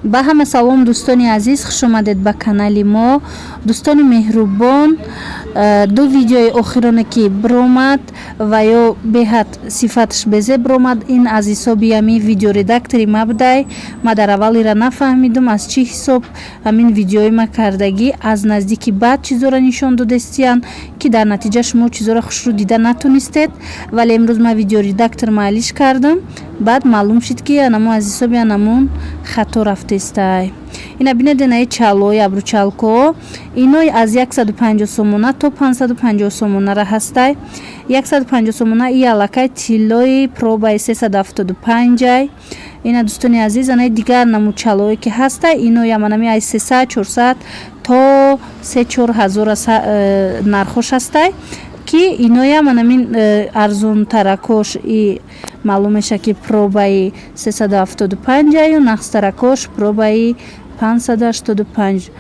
ба ҳама салом дӯстони азиз, хушомадед ба канали мо. Дӯстони меҳрубон, ду видеои охироне ки биромад ва ё беҳад сифаташ безеб биромад, ин аз ҳисоби ҳамин видеоредактори ма будай. Ма дар аввалира нафаҳмидум аз чӣ ҳисоб ҳамин видеои ма кардагӣ аз наздики баъд чизора нишон додестиян ки дар натиҷа шумо чизора хушрӯ дида натонистед, вале имрӯз ма видеоредактор маълиш кардам. Баъд маълум шуд ки анамо аз ҳисоби анамон хато рафтестай. Ина бинеде наи чалои абручалко иной аз 150 сомона то 550 сомонара ҳастай. 150 сомона и аллакай тиллои пробаи 375. Ина дӯстони азиз, анаи дигар наму чалое ки ҳастай иной аманами ай 300 400 то 3-4 ҳазора нархош ҳастай ки иноям анамин арзонтаракош и маълум меша ки пробаи 375 ё нақстаракош пробаи 585.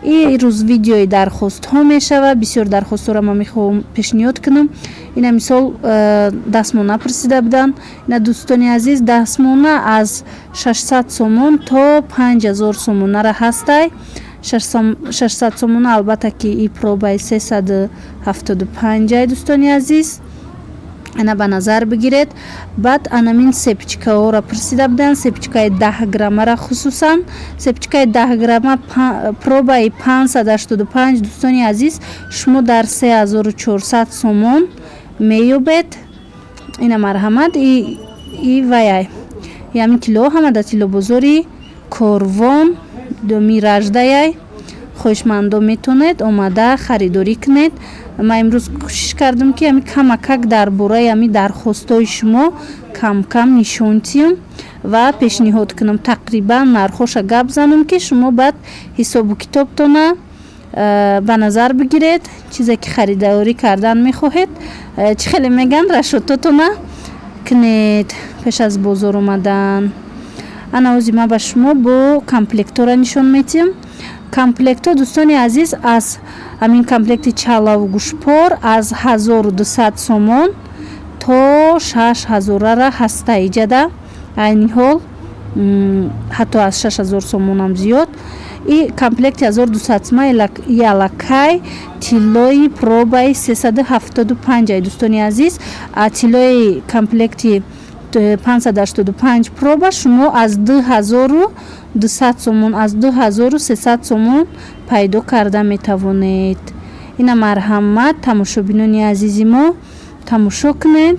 И рӯз видеои дархостҳо мешава. Бисёр дархостҳоро ма мехоҳам пешниҳод кунам. Ина мисол дастмона пурсида буданд. Ина дӯстони азиз, дастмона аз 600 сомон то 5000 сомонара ҳастай. 600 сомона албатта ки и пробаи 375 дӯстони азиз. ана ба назар бигиред. Баъд анамин сепичкаҳоро пурсида буданд. Сепичкаи 10 граммара хусусан. Сепичкаи 10 грамма пробаи 585 дӯстони азиз шумо дар 3400 сомон меёбед. Ина марҳамат и ваяй ҳамин тиллоҳо ҳама дар тиллобозори Корвон доми раждаяй. хоҳишмандон метавонед омада харидорӣ кунед. ма имрӯз кӯшиш кардам ки ҳами камакак дар бораи ҳами дархостҳои шумо кам нишон диҳам ва пешниҳод кунам. Тақрибан нархоша гап занам ки шумо баъд ҳисобу китобтона ба назар бигиред. чизе ки харидорӣ кардан мехоҳед, чӣ хеле меган расшототона кунед пеш аз бозор омадан. ана ҳозир ма ба шумо бо комплектора нишон медиҳам. комплектҳо дӯстони азиз, аз ҳамин комплекти чалаву гӯшпор аз 1200 сомон то 6000-ара ҳаста. иҷада айни ҳол ҳатто аз 6000 сомонам зиёд. и комплекти 1200 сома и аллакай тиллои пробаи 375 дӯстони азиз. Тиллои комплекти 585 проба шумо аз 2200 сомон аз 2300 сомон пайдо карда метавонед. ина марҳамат, тамошобинони азизи мо тамошо кунед.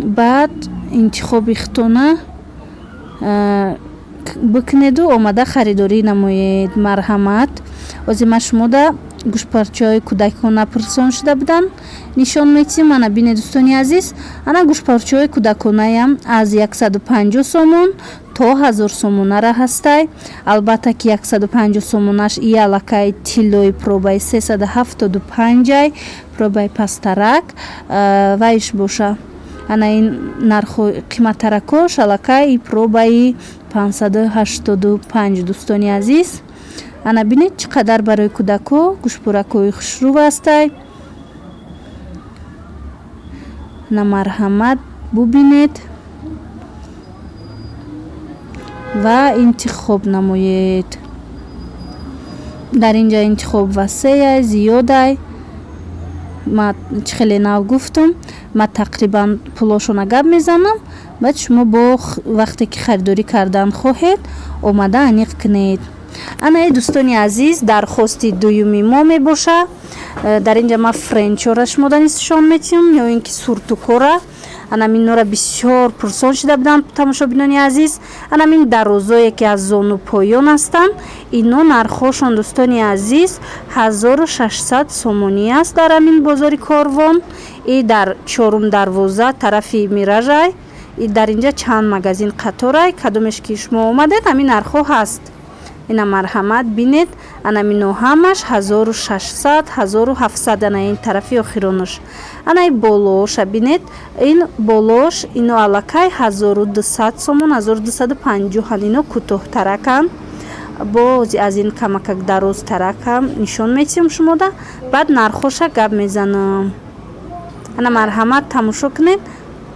баъд интихоби худтона бикунеду омада харидорӣ намоед. марҳамат. ҳозир ма шумода гӯшпарчаҳои кӯдакона пурсон шуда буданд нишон медиҳам. ана бинед дӯстони азиз, ана гӯшпарчаҳои кӯдаконаям аз 150 сомон то 1000 сомонара ҳастай. албатта ки 150 сомонаш и аллакай тиллои пробаи 375 пробаи пастарак вайш боша. ана ин нархои қиматтаракош аллакай и пробаи 585 дӯстони азиз. ана бинед чӣ қадар барои кӯдако гӯшпоракҳои хушрӯ ҳастай. ана марҳамат бубинед ва интихоб намоед. дар инҷа интихоб васеяй зиёдай. ма чӣ хеле нав гуфтам, ма тақрибан пулошона гап мезанам. баъд шумо бо вақте ки харидорӣ кардан хоҳед омада аниқ кунед. ана дӯстони азиз, дархости дуюми мо мебоша. дар инҷа ма френчора шумода нишон медиҳам ё ин ки суртукора. ана минора бисёр пурсон шуда буданд тамошобинони азиз. ана мин дарозое ки аз зону поён ҳастанд, ино нархошон дӯстони азиз 1600 сомонӣ аст дар ҳамин бозори Корвон и дар чорум дарвоза тарафи миражай. и дар инҷа чанд магазин қаторай, кадомеш ки шумо омадед ҳамин нархо ҳаст. ина марҳамат бинед. ана мино ҳамаш 1600 1700 ана ин тарафи охиронаш. ана и болооша бинед. ин болоош ино аллакай 1200 сомон 1250 ино кӯтоҳтаракан. бози аз ин камакак дарозтаракам нишон медиҳам шумода. баъд нархоша гап мезанам. ана марҳамат тамошо кунед.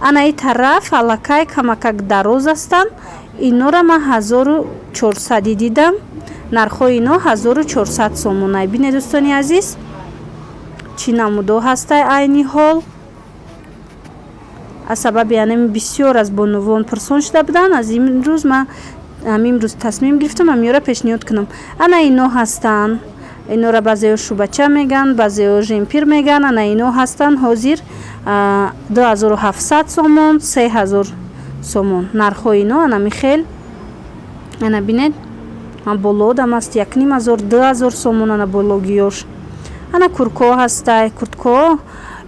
ана ин тараф аллакай камакак дароз ҳастанд. инора ман 1400 дидам. нархои ино 1400 сомонай. бинед дӯстони азиз чӣ намудо ҳастай айни ҳол. аз сабаби анами бисёр аз бонувон пурсон шуда буданд. аз имрӯз ман имрӯз тасмим гирифтам амиёра пешниҳод кунам. ана ино ҳастанд. инора баъзеҳо шӯбача мегӯянд, баъзеҳо жемпир мегӯянд. ана ино ҳастанд ҳозир 2700 сомон, 3000 сомон. нархои ино ана михел. ана бинед болодам аст 1500, 2000 сомон ана бологиёш. ана курткоҳо ҳастай. курткоҳо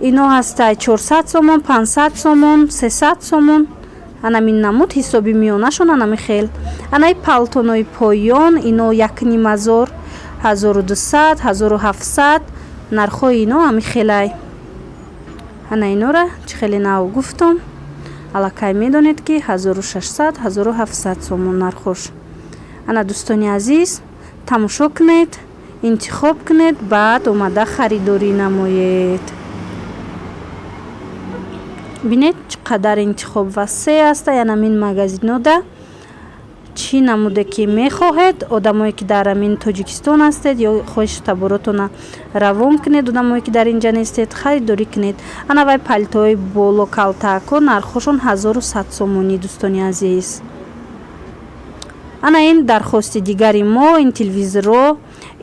ино ҳастай 400 сомон, 500 сомон, 300 сомон. ана мин намуд ҳисоби миёнашон ана михел. анаи палтонои поён ино 1500, 1200, 1700. нархои ино амихелай. ана инора чӣ хеле нав гуфтам. аллакай медонед ки 1600, 1700 сомон нархош. ана дӯстони азиз тамошо кунед, интихоб кунед, баъд омада харидорӣ намоед. бинед чӣ қадар интихоб васеъ аст. яна мин магазинода чӣ намуде ки мехоҳед, одамое ки дар амин тоҷикистон ҳастед ё хоҳиши таборотона равон кунед, одамое ки дар инҷа нестед харидорӣ кунед. ана вай палтои боло калтаакҳо нархошон 1100 сомонӣ дӯстони азиз. ана ин дархости дигари мо ин телевизорро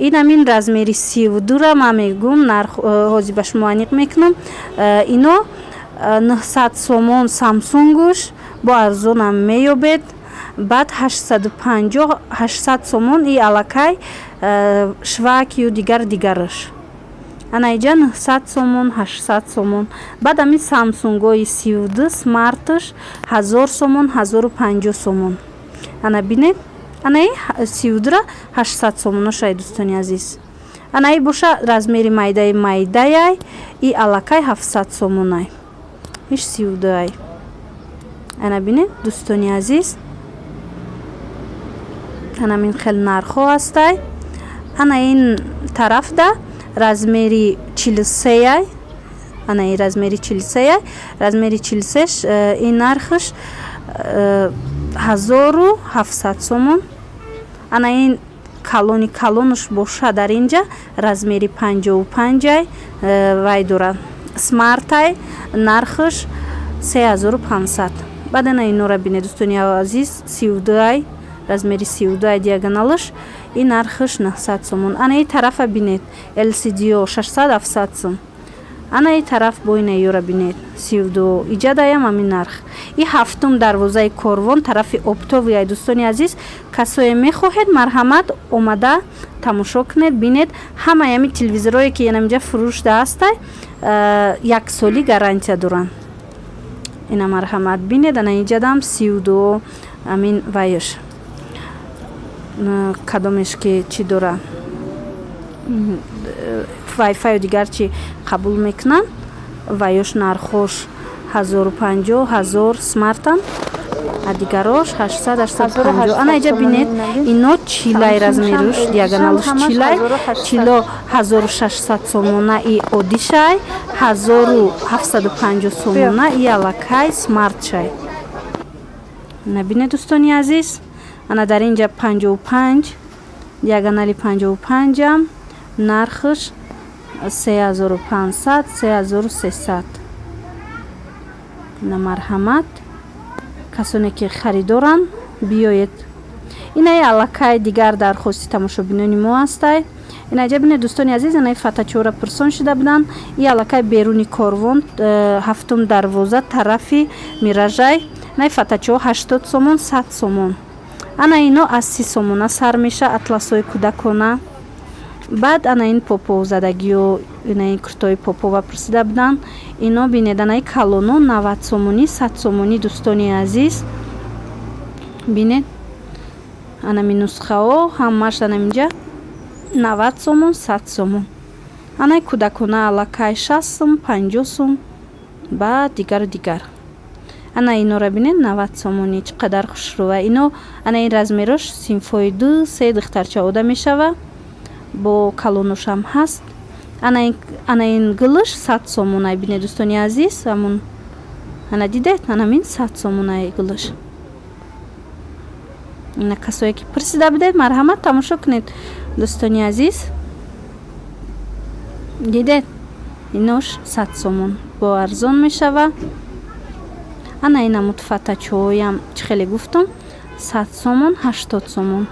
ин амин размери 32-ра ман мегӯм нарх ҳозир ба шумо аниқ мекунам. ино 900 сомон самсунгуш бо арзонам меёбед. баъд 850-800 сомон и аллакай швак ё дигараш. ана иҷа 900 сомон, 800 сомон. баъд амин самсунгои 32 смартш 1000 сомон, 1050 сомон. ана бинед ана и 32-ра 800 сомоношай дӯстони азиз. ана и боша размери майдаяй и аллакай 700 сомонай. иш 32ай. ана бинед дӯстони азиз. ана мин хел нархҳо ҳастай. ана ин тарафда размери 43ай. ана ин размери 43ай. размери 43 ин нархш 1700 сомон. ана ин калонуш боша дар инҷа размери 55ай вай дорад. смартай нархш 3500. баъд ана инора бинед дӯстони азиз 32ай. размери 32 диагоналаш и нархш 900 сомон. ана и тарафа бинед LCD 600-700 сом. ана и тараф бо ина ёра бинед 32 иҷадаям амин нарх. и ҳафтум дарвозаи корвон тарафи оптовияй дӯстони азиз. касое мехоҳед марҳамат омада тамошо кунед бинед. ҳамаи амин телевизорое ки янамиҷа фурӯшда ҳастай 1 соли гарантия доранд. ина марҳамат бинед. ана иҷадам 32 амин вайш кадомеш ки чӣ дора вайфаю дигар чӣ қабул мекунанд. вайош нархош 1050, 1000 смартан. дигарош 800-850. ана иҷа бинед ино чилай размеруш диагоналуш чилай чило 1600 сомона и одишай 1750 сомона и аллакай смартшай. ана бинед дӯстони азиз. ана дар инҷа 55 диагонали 55ам нархш 3500, 3300. ина марҳамат касоне ки харидоранд биёед. ина аллакай дигар дархости тамошобинони мо ҳастай. ина иҷа бинед дӯстони азиз. ина фатачора пурсон шуда буданд. и аллакай беруни корвон ҳафтум дарвоза тарафи миражай. ина фатачо 80 сомон, 100 сомон. ана ино аз 30 сомона сар меша атласои кӯдакона. баъд ана ин поповзадагиё ина ин куртои попова пурсида буданд. ино бинед ана ин калоно 90 сомонӣ, 100 сомонӣ дӯстони азиз. бинед ана мин нусхаҳо ҳамаш ана инҷа 90 сомон, 100 сомон. ана ин кӯдакона аллакай 60 сом, 50 сом. баъд дигар. ана инора бинед 90 сомонӣ чӣ қадар хушрӯва. ино ана ин размерош синфои 2-3 духтарча ода мешава. бо калонушам ҳаст. ана ин гӯлш 100 сомонай бинед дӯстони азиз. ҳамун ана дидед ана мин 100 сомонай гӯлш. ина касое ки пурсида будед марҳамат тамошо кунед дӯстони азиз. дидед инош 100 сомон бо арзон мешава. ана ина мутфатачҳоям чӣ хеле гуфтам 100 сомон 80 сомон.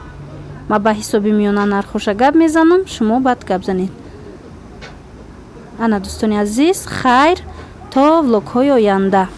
ма ба ҳисоби миёна нархоша гап мезанам, шумо баъд гап занед. ана дӯстони азиз хайр то влогҳои оянда.